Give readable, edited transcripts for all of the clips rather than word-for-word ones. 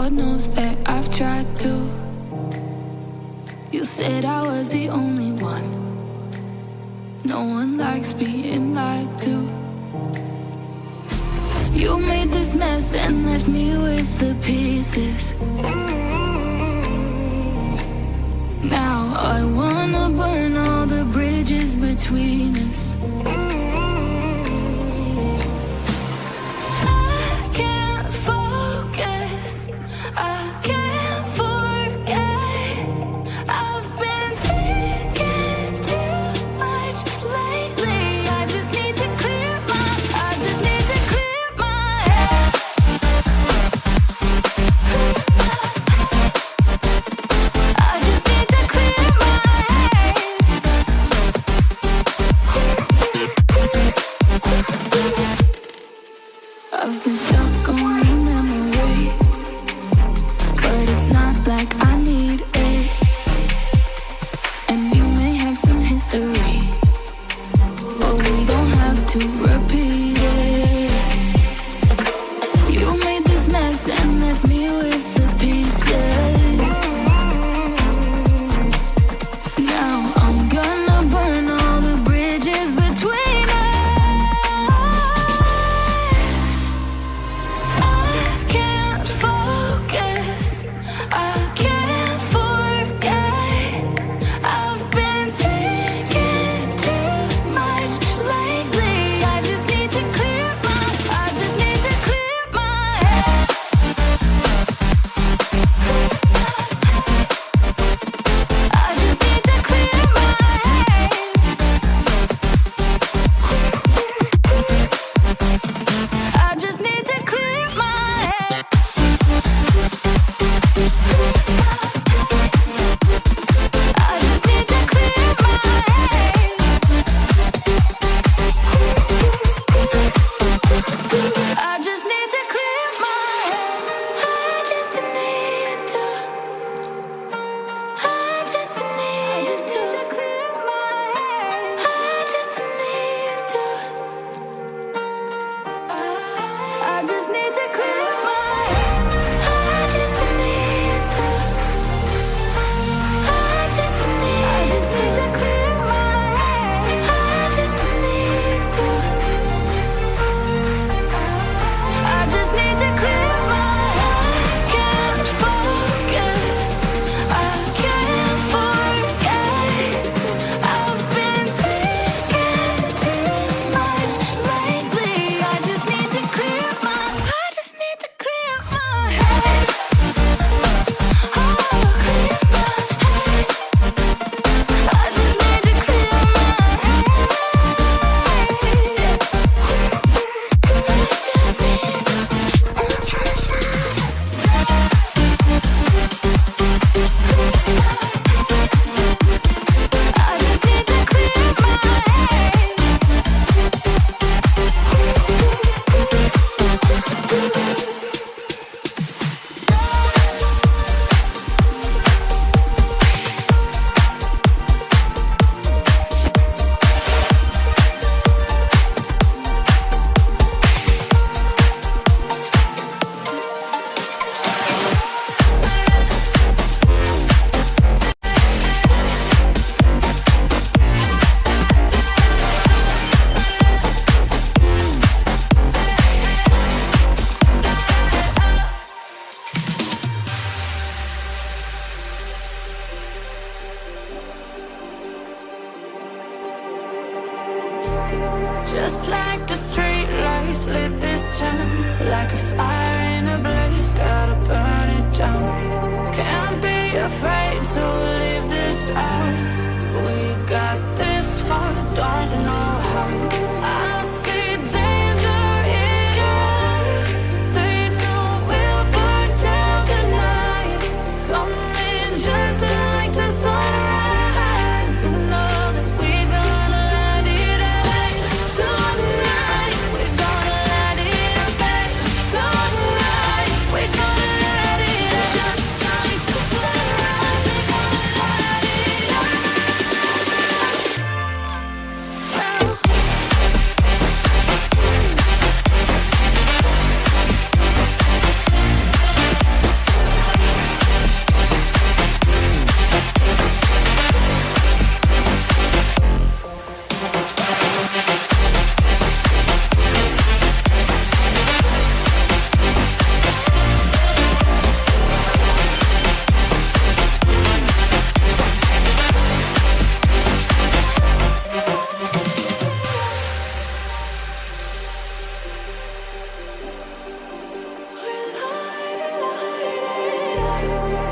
Lord knows that I've tried to. You said I was the only one. No one likes being lied to. You made this mess and left me with the pieces. Now I wanna burn all the bridges between us. I can't focus, I can't forget. I've been thinking too much lately. I just need to clear my head. I just need to clear my head.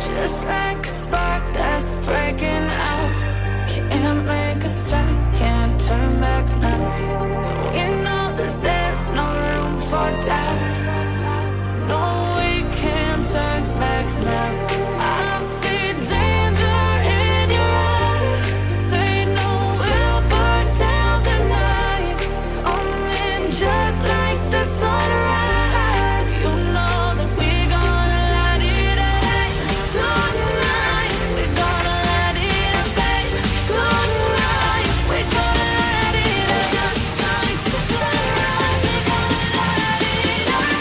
just like a spark that's breaking out. Can't make a stop, can't turn back now. We know that there's no room for doubt. No, we can't turn back now. I see danger in your eyes. They know we'll burn down the night. Coming just like the sunrise. You know that we're gonna light it up tonight. We're gonna light it up, babe. Tonight we're gonna light it up just like the sunrise. We're gonna light it up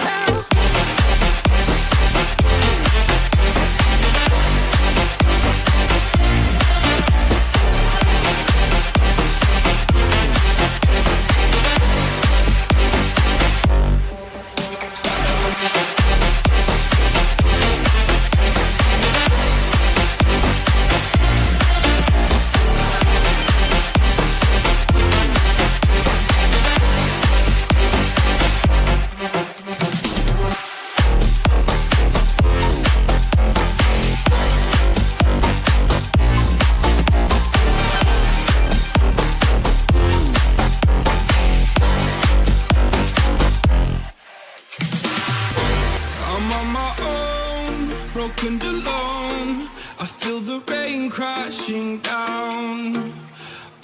now. I'm on my own, broken and alone. I feel the rain crashing down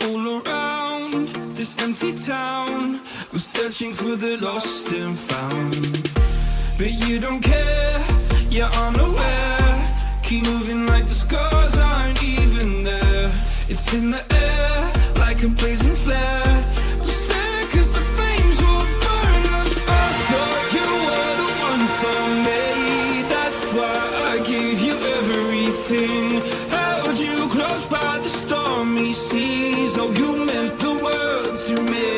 all around this empty town. I'm searching for the lost and found, but you don't care, you're unaware. Keep moving like the scars aren't even there. It's in the air like a blazing flare. Don't stare 'cause the flames will burn us. I thought you were the one for me. That's why I gave you everything. Held you close by the stormy seas. Oh, you meant the world to me.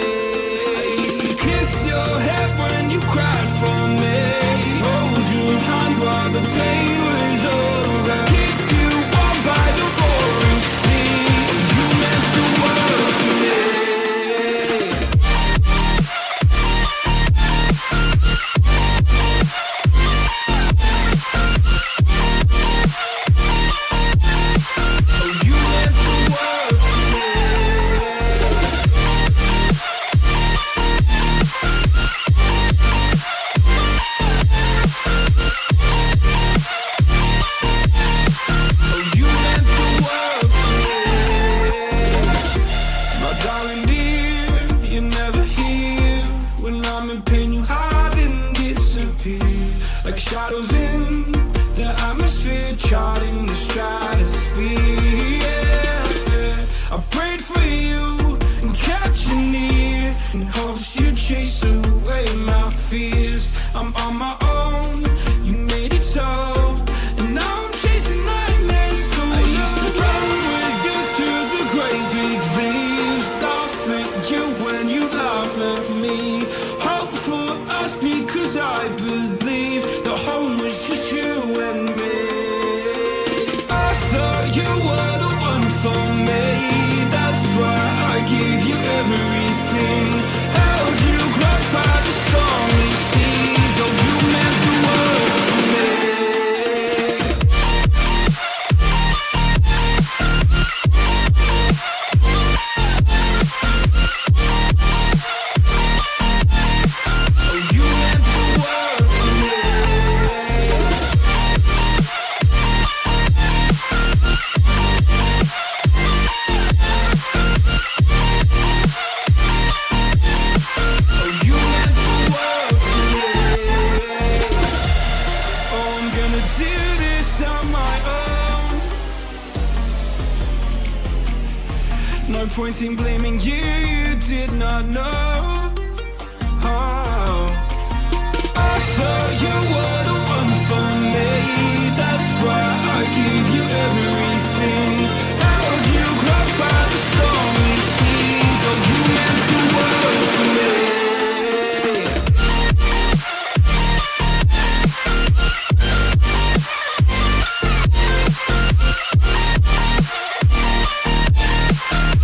I used to kiss your head when you cried for me. Hold your hand while the pain was over. Keep you warm by the roaring sea. You meant the world to me. Oh, you meant the world to me. Oh, you meant the world to me. My darling dear, you're never here. When I'm in pain, you hide and disappear. Like shadows in the atmosphere, charting the stratosphere. Yeah. I prayed for you and kept you near, in hopes you'd chase away my fears. I'm on my own, you made it so, and now I'm chasing nightmares too. I used to run with you through the great big leaves, laugh at you when you laugh at me. Hope for us because I believe the home was just you and me. I thought you were the one for me. That's why I gave you everything. Held you close by the stormy seas. Oh, you meant the world to me. Oh, you meant the world to me. Oh, you meant the world to me. Oh, I'm gonna do this on my own. No point in blaming you, you did not know. Oh, I thought you were the one for me. That's why I gave you everything. Held you close by the stormy seas. Oh, you meant the world to me.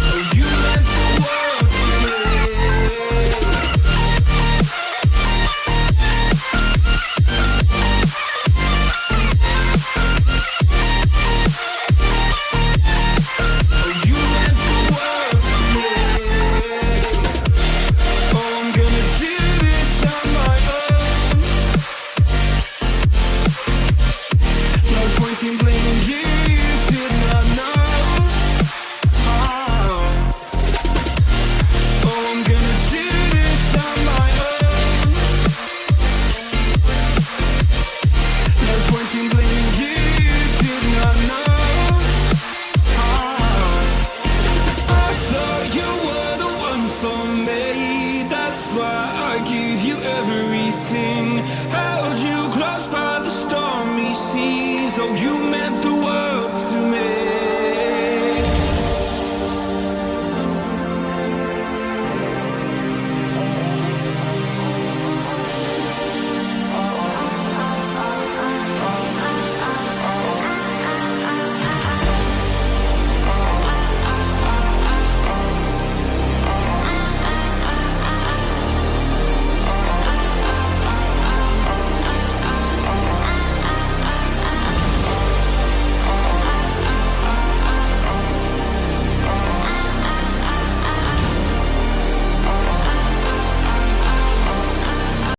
Oh, you meant the world to me. give you everything. Held you